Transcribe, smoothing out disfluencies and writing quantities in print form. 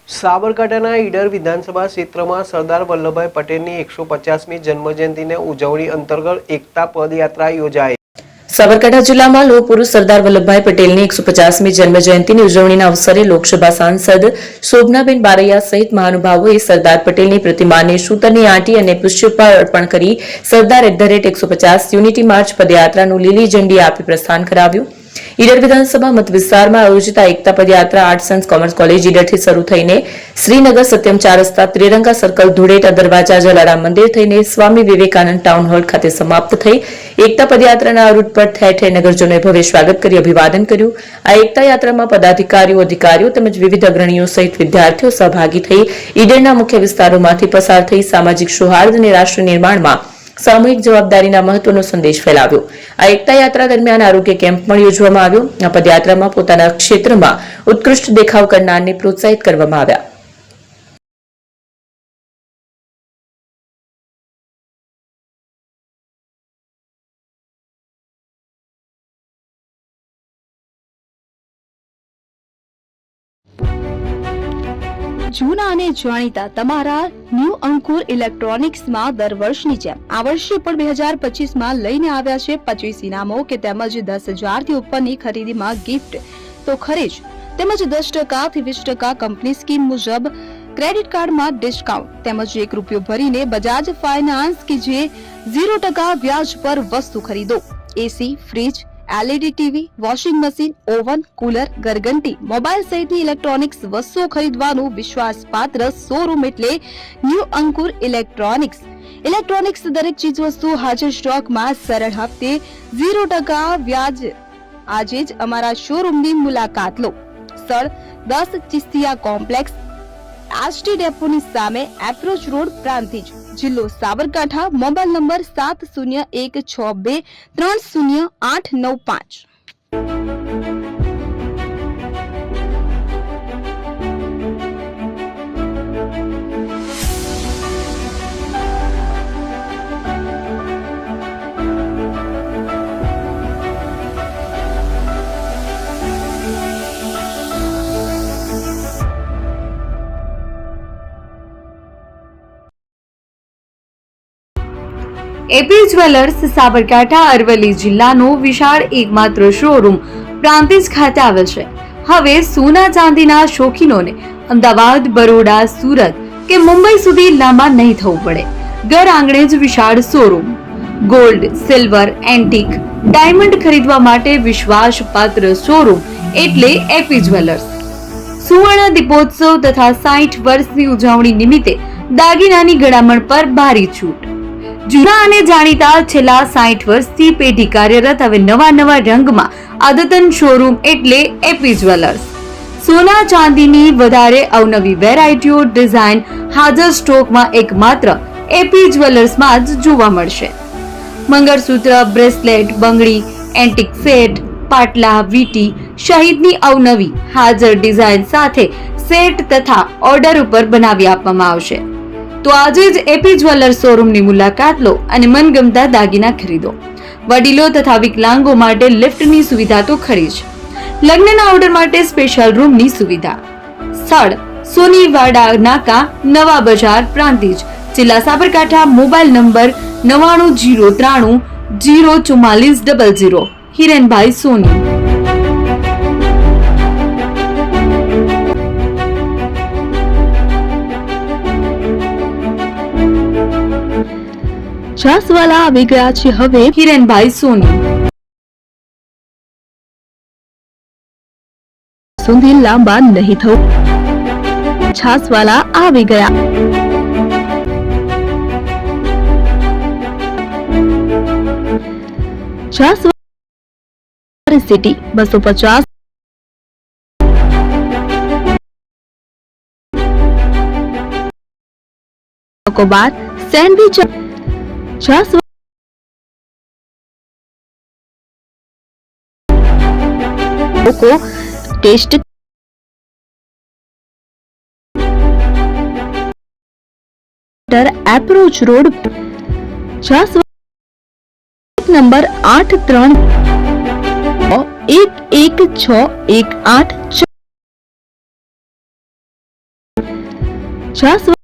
સાબરકાંઠાના ઈડર વિધાનસભા ક્ષેત્રમાં સરદાર વલ્લભભાઈ પટેલની 150મી જન્મજયંતિને ઉજવણી અંતર્ગત એકતા પદયાત્રા યોજાઈ। સાબરકાંઠા જિલ્લામાં લોહ પુરુષ સરદાર વલ્લભભાઈ પટેલની 150મી જન્મજયંતિની ઉજવણીના અવસરે લોકસભા સાંસદ શોભનાબેન બારૈયા સહિત મહાનુભાવોએ સરદાર પટેલની પ્રતિમાને સૂતરની આંટી અને પુષ્પહાર અર્પણ કરી સરદાર@150 યુનિટી માર્ચ પદયાત્રાનું લીલી ઝંડી આપી પ્રસ્થાન કરાવ્યું। ઈડર વિધાનસભા મત વિસ્તારમાં આયોજિત આ એકતા પદયાત્રા આર્ટ્સ એન્ડ કોમર્સ કોલેજ ઈડરથી શરૂ થઈને શ્રીનગર સત્યમ 4 રસ્તા ત્રિરંગા સર્કલ ધૂળેટા દરવાજા જલારામ મંદિર થઈને સ્વામી વિવેકાનંદ ટાઉન હોલ ખાતે સમાપ્ત થઈ। એકતા પદયાત્રાના રૂટ પર ઠેર ઠેર નગરજનોએ ભવ્ય સ્વાગત કરી અભિવાદન કર્યું। આ એકતા યાત્રામાં પદાધિકારીઓ, અધિકારીઓ તેમજ વિવિધ અગ્રણીઓ સહિત વિદ્યાર્થીઓ સહભાગી થઈ ઈડરના મુખ્ય વિસ્તારોમાંથી પસાર થઈ સામાજિક સૌહાર્દ અને રાષ્ટ્ર નિર્માણમાં સામૂહિક જવાબદારીના મહત્વનો સંદેશ ફેલાવ્યો। આ એકતા યાત્રા દરમિયાન આરોગ્ય કેમ્પ પણ યોજવામાં આવ્યો। આ પદયાત્રામાં પોતાના ક્ષેત્રમાં ઉત્કૃષ્ટ દેખાવ કરનારને પ્રોત્સાહિત કરવામાં આવ્યા। જૂના અને જાણીતા તમારા ન્યૂ અંકુર ઇલેક્ટ્રોનિક્સમાં દર વર્ષની જેમ આ વર્ષે પણ 2025માં લઈને આવ્યા છે 25 ઇનામો કે તેમજ 10,000 થી ઉપરની ખરીદીમાં ગિફ્ટ તો ખરી જ, તેમજ 10% થી 20% કંપની સ્કીમ મુજબ ક્રેડિટ કાર્ડમાં ડિસ્કાઉન્ટ તેમજ ₹1 ભરીને બજાજ ફાઇનાન્સ કે જે 0% વ્યાજ પર વસ્તુ ખરીદો। AC, fridge, LED TV, washing machine, oven, cooler, ગરગંટી, મોબાઈલ સહિતની ઇલેક્ટ્રોનિક્સ વસ્તુઓ ખરીદવાનું વિશ્વાસપાત્ર શોરૂમ એટલે ન્યૂ અંકુર ઇલેક્ટ્રોનિક્સ। ઇલેક્ટ્રોનિક્સ દરેક ચીજ વસ્તુ હાજર સ્ટોકમાં સરળ હપ્તે 0% વ્યાજ। આજે જ અમારા શોરૂમની મુલાકાત લો। સ્થળ 10 ચિસ્તિયા કોમ્પ્લેક્સ, આરટી ડેપોની સામે, એપ્રોચ રોડ, પ્રાંતિજ, જિલ્લો Sabarkantha. Mobile number 7016230895। AP jewellers Sabarkantha Aravalli જિલ્લાનો વિશાળ એકમાત્ર શોરૂમ પ્રાંતિજ ખાતે આવેલ છે। હવે સોના ચાંદીના શોખીનોને અમદાવાદ, બરોડા, સુરત કે મુંબઈ સુધી લાંબા નહીં થવું પડે। ઘર આંગણે જ વિશાળ showroom. Gold, silver, antique, diamond ખરીદવા માટે વિશ્વાસપાત્ર શોરૂમ એટલે એપી જ્વેલર્સ। સુવર્ણ દીપોત્સવ તથા 60 વર્ષની ઉજવણી નિમિત્તે દાગીનાની ગળામણ પર ભારી છૂટ। જૂના અને જાણીતા છેલ્લા 60 વર્ષથી પેઢી કાર્યરત હવે નવા રંગમાં અદ્યતન શોરૂમ એટલે એપી જ્વેલર્સ। સોના ચાંદીની વધારે અવનવી વેરાયટીઓ, ડિઝાઇન હાજર સ્ટોકમાં એકમાત્ર એપી જ્વેલર્સમાં જ જોવા મળશે। મંગળસૂત્ર, બ્રેસલેટ, બંગડી, એન્ટિક સેટ, પાટલા, વીટી સહિતની અવનવી હાજર ડિઝાઇન સાથે સેટ તથા ઓર્ડર ઉપર બનાવી આપવામાં આવશે। તો આજે જ એપી જ્વેલર્સ શોરૂમની મુલાકાત લો અને મનગમતા દાગીના ખરીદો। વડીલો તથા વિકલાંગો માટે લિફ્ટની સુવિધા તો ખરી જ, લગ્નના ઓર્ડર માટે સ્પેશિયલ રૂમની સુવિધા। સ્થળ સોનીવાડા નાકા, નવા બજાર, પ્રાંતિજ, જિલ્લા સાબરકાંઠા। Mobile number 9903004400। હિરેનભાઈ સોની। છાસવાલા આવી ગયા છે હવે હિરેનભાઈ સોની। સુધી લાંબા નહીં થવું। છાસવાલા આવી ગયા। છાસવાલા સિટી 250 બાર સેન્ડવિચ। છાસ को टेस्ट एप्रोच रोड, छास नंबर 83116186। જ્યાં